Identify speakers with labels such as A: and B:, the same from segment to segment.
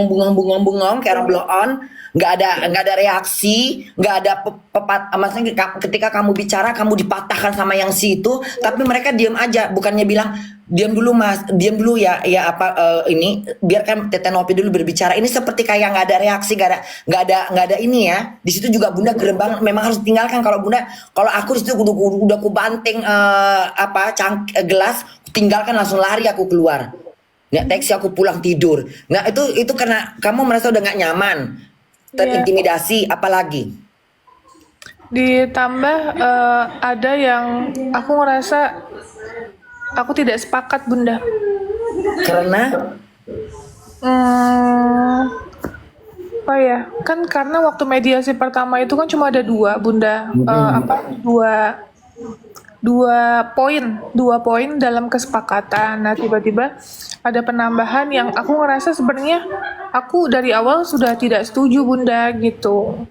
A: bengong kayak orang blow on, nggak ada reaksi, nggak ada maksudnya ketika kamu bicara kamu dipatahkan sama yang si itu, tapi mereka diam aja, bukannya bilang diam dulu mas, diam dulu ya, ini biarkan Tete Novi dulu berbicara. Ini seperti kayak nggak ada reaksi, nggak ada ini ya. Di situ juga Bunda gerem banget, memang harus tinggalkan. Kalau aku di situ udah aku banting gelas, tinggalkan langsung lari aku keluar. Nggak teksi, aku pulang tidur. Nah itu karena kamu merasa udah nggak nyaman, terintimidasi, apalagi.
B: Ditambah ada yang aku ngerasa aku tidak sepakat Bunda.
A: Karena
B: Hmm, apa ya? Kan karena waktu mediasi pertama itu kan cuma ada dua Bunda. Dua poin dalam kesepakatan. Nah, tiba-tiba ada penambahan yang aku ngerasa sebenarnya aku dari awal sudah tidak setuju Bunda gitu.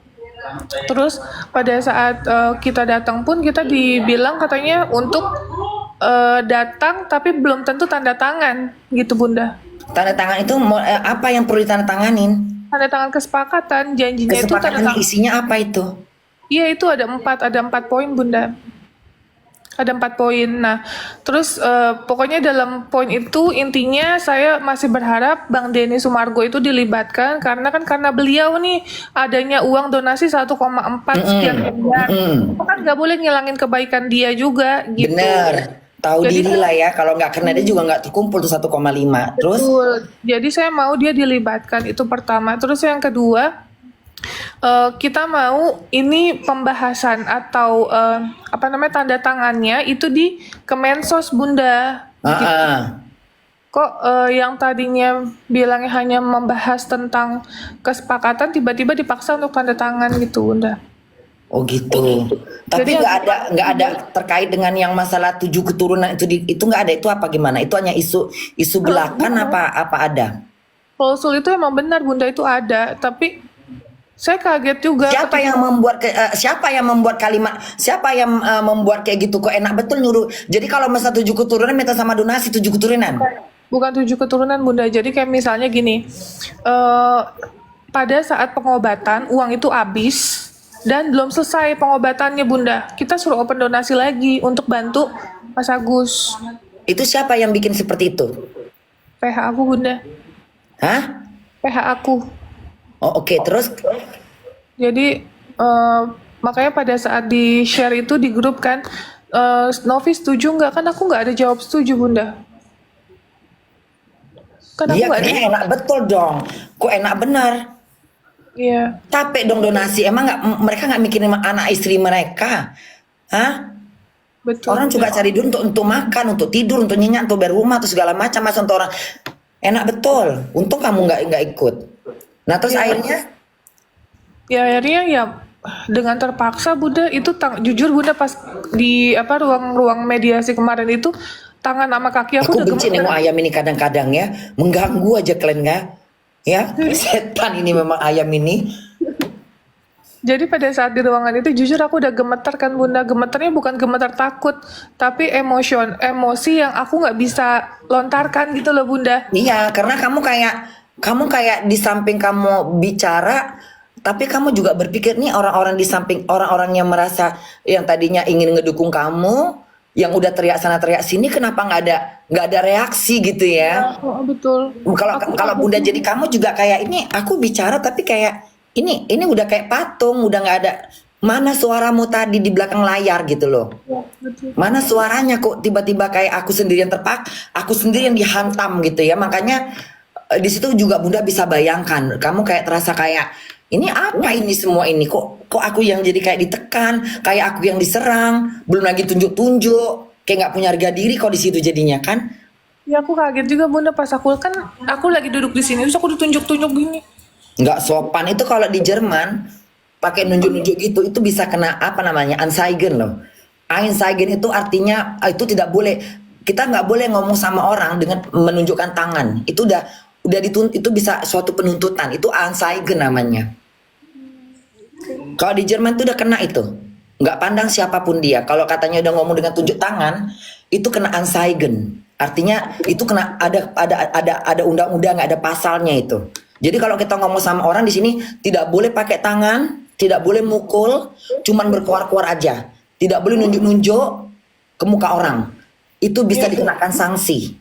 B: Terus pada saat kita datang pun kita dibilang katanya untuk datang tapi belum tentu tanda tangan gitu Bunda.
A: tanda tangan itu apa yang perlu ditandatanganin?
B: Tanda tangan kesepakatan, janjinya itu tanda
A: Kesepakatan
B: tangan.
A: isinya apa itu?
B: Iya itu ada empat poin Bunda. Ada 4 poin. Nah, terus pokoknya dalam poin itu intinya saya masih berharap Bang Denny Sumargo itu dilibatkan karena beliau nih adanya uang donasi 1,4 sekian miliar. Itu kan nggak boleh ngilangin kebaikan dia juga gitu.
A: Bener, tahu
B: Jadi
A: diri lah ya. Kalau nggak kena dia juga nggak terkumpul tuh 1,5. Terus
B: betul. Jadi saya mau dia dilibatkan itu pertama. Terus yang kedua kita mau ini pembahasan atau tanda tangannya itu di Kemensos Bunda. Kok yang tadinya bilangnya hanya membahas tentang kesepakatan tiba-tiba dipaksa untuk tanda tangan gitu Bunda.
A: Oh gitu. Tapi
B: Jadi
A: nggak ada terkait dengan yang masalah 7 keturunan itu nggak ada, itu apa gimana? Itu hanya isu belakang apa ada?
B: klausul itu emang benar Bunda itu ada, tapi saya kaget juga.
A: Siapa yang membuat kalimat? Siapa yang membuat kayak gitu? Kok enak betul nyuruh. Jadi kalau masa 7 keturunan minta sama donasi 7 keturunan.
B: Bukan 7 keturunan Bunda. Jadi kayak misalnya gini, pada saat pengobatan uang itu habis dan belum selesai pengobatannya Bunda. Kita suruh open donasi lagi untuk bantu Mas Agus.
A: Itu siapa yang bikin seperti itu?
B: PH aku Bunda.
A: Hah?
B: PH aku.
A: Oh oke, terus
B: Jadi makanya pada saat di share itu di grup kan, Novi setuju nggak? Kan aku nggak ada jawab setuju Bunda. Kan aku
A: iya
B: nggak ada.
A: kayaknya enak betul dong. Kok enak benar?
B: Iya.
A: Capek dong donasi. Emang mereka nggak mikirin anak istri mereka? Hah?
B: Betul.
A: Orang juga cari duit untuk makan, untuk tidur, untuk nyenyak, untuk bayar rumah, atau segala macam. Masa untuk orang enak betul. Untung kamu nggak ikut. Nah terus akhirnya
B: Ya akhirnya ya dengan terpaksa Bunda itu jujur Bunda pas di ruang mediasi kemarin itu tangan sama kaki aku
A: aku
B: udah
A: benci
B: gemeter.
A: nengok ayam ini kadang-kadang ya, mengganggu aja kalian nggak? Ya setan ini memang ayam ini.
B: Jadi pada saat di ruangan itu jujur aku udah gemeter kan Bunda. Gemeternya bukan gemeter takut, tapi emosi yang aku nggak bisa lontarkan gitu loh Bunda.
A: Iya, karena kamu kayak di samping kamu bicara, tapi kamu juga berpikir nih orang-orang di samping, orang-orang yang merasa yang tadinya ingin ngedukung kamu, yang udah teriak sana teriak sini, kenapa nggak ada reaksi gitu ya?
B: Oh, betul.
A: Kalau Bunda jadi kamu juga kayak ini, aku bicara tapi kayak ini udah kayak patung, udah nggak ada. Mana suaramu tadi di belakang layar gitu loh?
B: Ya, betul.
A: Mana suaranya kok tiba-tiba kayak aku sendirian aku sendirian dihantam gitu ya. Makanya di situ juga Bunda bisa bayangkan, kamu kayak terasa kayak ini apa ini semua ini, kok aku yang jadi kayak ditekan, kayak aku yang diserang, belum lagi tunjuk-tunjuk, kayak nggak punya harga diri kok di situ jadinya kan?
B: Ya aku kaget juga Bunda pas aku lagi duduk di sini terus aku ditunjuk-tunjuk gini.
A: Nggak sopan itu kalau di Jerman pakai nunjuk-nunjuk gitu, itu bisa kena apa namanya Anzeigen loh. Anzeigen itu artinya itu tidak boleh, kita nggak boleh ngomong sama orang dengan menunjukkan tangan. Itu itu bisa suatu penuntutan, itu Anzeigen namanya. Kalau di Jerman itu udah kena itu, nggak pandang siapapun dia. Kalau katanya udah ngomong dengan tunjuk tangan, itu kena Anzeigen. Artinya itu kena ada undang-undang, ada pasalnya itu. Jadi kalau kita ngomong sama orang di sini tidak boleh pakai tangan, tidak boleh mukul, cuman berkuar-kuar aja. Tidak boleh nunjuk-nunjuk ke muka orang. Itu bisa dikenakan sanksi.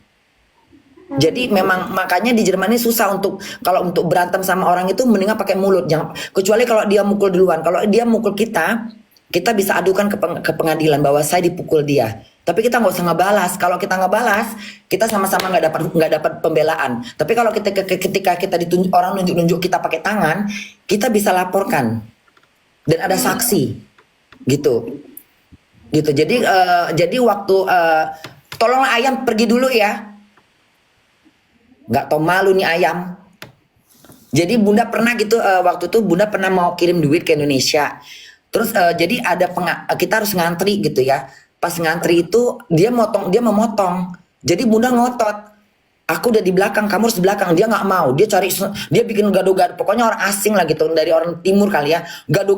A: Jadi memang makanya di Jerman ini susah untuk kalau untuk berantem sama orang itu mendingan pakai mulut, jangan, kecuali kalau dia mukul duluan. Kalau dia mukul kita bisa adukan ke pengadilan bahwa saya dipukul dia. Tapi kita nggak usah ngebalas. Kalau kita ngebalas, kita sama-sama nggak dapat pembelaan. Tapi kalau ketika kita ditunjuk orang nunjuk kita pakai tangan, kita bisa laporkan dan ada saksi, gitu. Jadi waktu tolonglah ayam pergi dulu ya. Nggak tau malu nih ayam. Jadi bunda pernah gitu waktu itu bunda pernah mau kirim duit ke Indonesia. Terus jadi kita harus ngantri gitu ya. Pas ngantri itu dia memotong. Jadi bunda ngotot. Aku udah di belakang, kamu harus di belakang. Dia nggak mau. Dia bikin gado-gado. Pokoknya orang asing lah gitu, dari orang timur kali ya. Gado.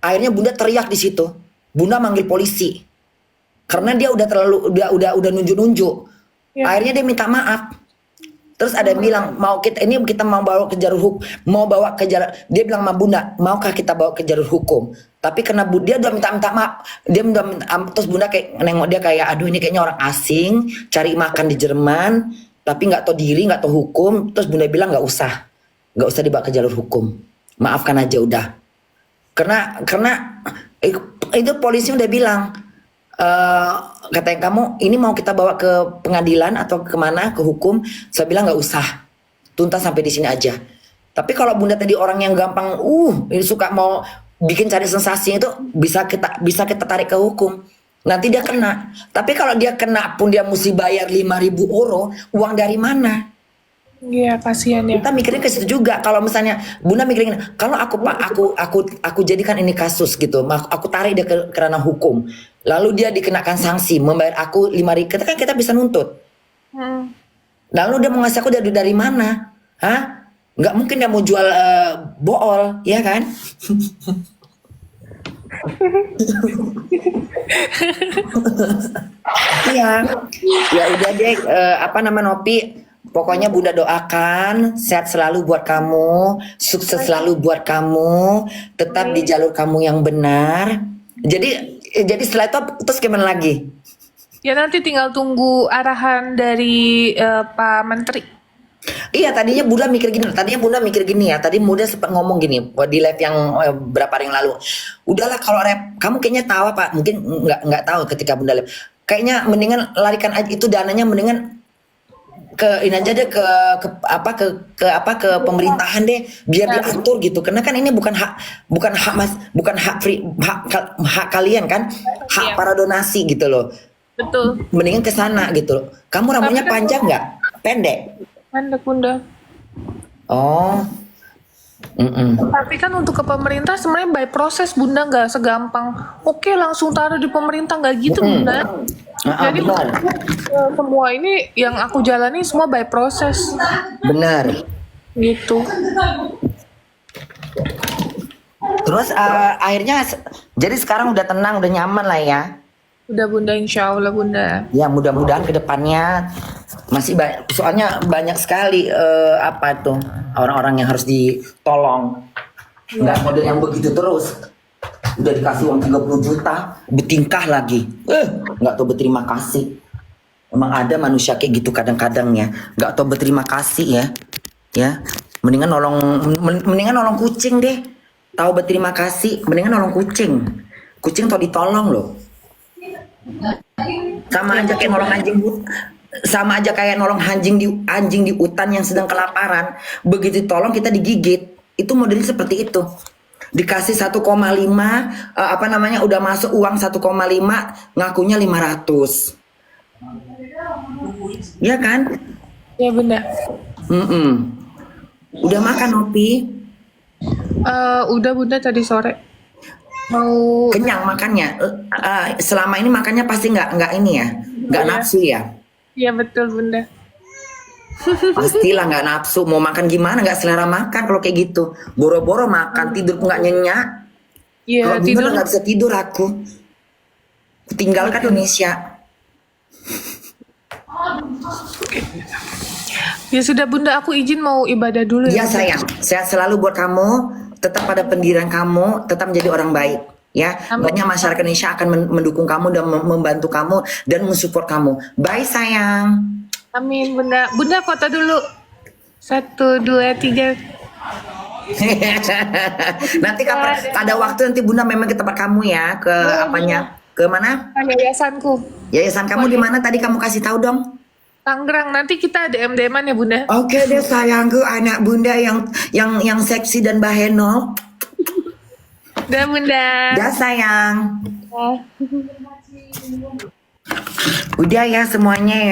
A: Akhirnya bunda teriak di situ. Bunda manggil polisi. Karena dia udah nunjuk-nunjuk. Akhirnya dia minta maaf. Terus ada yang bilang kita mau bawa ke jalur dia bilang sama bunda, maukah kita bawa ke jalur hukum? Tapi karena dia udah minta maaf, terus bunda kayak nengok dia kayak aduh ini kayaknya orang asing cari makan di Jerman tapi nggak tahu diri, nggak tahu hukum. Terus bunda bilang nggak usah dibawa ke jalur hukum, maafkan aja udah. Karena itu polisi udah bilang katanya kamu ini mau kita bawa ke pengadilan atau kemana, ke hukum? Saya bilang nggak usah, tuntas sampai di sini aja. Tapi kalau bunda tadi orang yang gampang ini suka mau bikin cari sensasi itu bisa kita tarik ke hukum, nanti dia kena. Tapi kalau dia kena pun dia mesti bayar 5.000 euro, uang dari mana?
B: Iya, kasihan ya.
A: Kita mikirin ke situ juga. Kalau misalnya bunda mikirin kalau aku jadikan ini kasus gitu, aku tarik dia ke ranah hukum, lalu dia dikenakan sanksi membayar aku 5.000, kita bisa nuntut. Lalu dia mau ngasih aku dari mana? Hah? Nggak mungkin dia mau jual bool, ya kan? Iya, ya udah deh. Nopi. Pokoknya bunda doakan sehat selalu buat kamu, sukses selalu buat kamu, tetap di jalur kamu yang benar. Jadi setelah itu terus gimana lagi?
B: Ya nanti tinggal tunggu arahan dari Pak Menteri.
A: Iya, tadinya bunda mikir gini ya. Tadi bunda sempat ngomong gini di live yang berapa hari yang lalu. Udahlah kalau kamu kayaknya tahu apa? Mungkin nggak tahu ketika bunda live. Kayaknya mendingan larikan aja itu dananya, mendingan ke ini aja deh ke pemerintahan deh biar diatur gitu, karena kan ini bukan hak kalian kan, hak para donasi gitu loh.
B: Betul.
A: Mendingan ke sana gitu loh. Kamu rambutnya panjang nggak? Pendek?
B: Pendek bunda.
A: Oh.
B: Tapi kan untuk ke pemerintah sebenarnya by proses bunda, nggak segampang oke langsung taruh di pemerintah, nggak gitu bunda. Jadi
A: benar.
B: semua ini yang aku jalani semua by proses.
A: Benar.
B: Gitu.
A: Terus akhirnya jadi sekarang udah tenang, udah nyaman lah ya.
B: Udah bunda, insya Allah bunda.
A: Ya mudah-mudahan kedepannya masih banyak, soalnya banyak sekali orang-orang yang harus ditolong. Nggak model yang begitu terus. Udah dikasih uang 30 juta, bertingkah lagi. Nggak tahu berterima kasih. Emang ada manusia kayak gitu kadang-kadang ya. Nggak tahu berterima kasih ya. Ya, mendingan nolong kucing deh. Tahu berterima kasih, mendingan nolong kucing. Kucing tau ditolong loh. Sama aja kayak nolong anjing di hutan yang sedang kelaparan. Begitu tolong kita digigit. Itu modelnya seperti itu. Dikasih 1,5 udah masuk uang 1,5, ngakunya 500. Ya kan?
B: Ya bunda.
A: Udah makan Nopi?
B: Udah bunda tadi sore. Mau
A: kenyang makannya? Selama ini makannya pasti nggak ini ya, nggak nafsu ya?
B: Iya betul bunda.
A: Pastilah nggak nafsu, mau makan gimana, nggak selera makan kalau kayak gitu. Boro-boro makan, tidur nggak nyenyak.
B: Iya
A: Kalau
B: tidur
A: nggak bisa tidur aku. Tinggalkan Indonesia.
B: Ya sudah Bunda, aku izin mau ibadah dulu
A: Iya
B: ya.
A: sayang, sehat selalu buat kamu. Tetap pada pendirian kamu, tetap menjadi orang baik. Ya,
B: Amin.
A: banyak masyarakat Indonesia akan mendukung kamu dan membantu kamu dan mensupport kamu. Bye sayang.
B: Amin Bunda. Bunda foto dulu. 1, 2, 3.
A: Nanti kapan ada waktu nanti Bunda memang ke tempat kamu ya, ke apanya? Ke mana?
B: Yayasanku.
A: Yayasan kamu di mana tadi kamu kasih tahu dong?
B: Tangerang, nanti kita DM-DM-an ya Bunda.
A: Oke deh sayangku, anak Bunda yang seksi dan baheno.
B: Dah Bunda.
A: Dah sayang.
B: Ya.
A: Udah ya semuanya ya.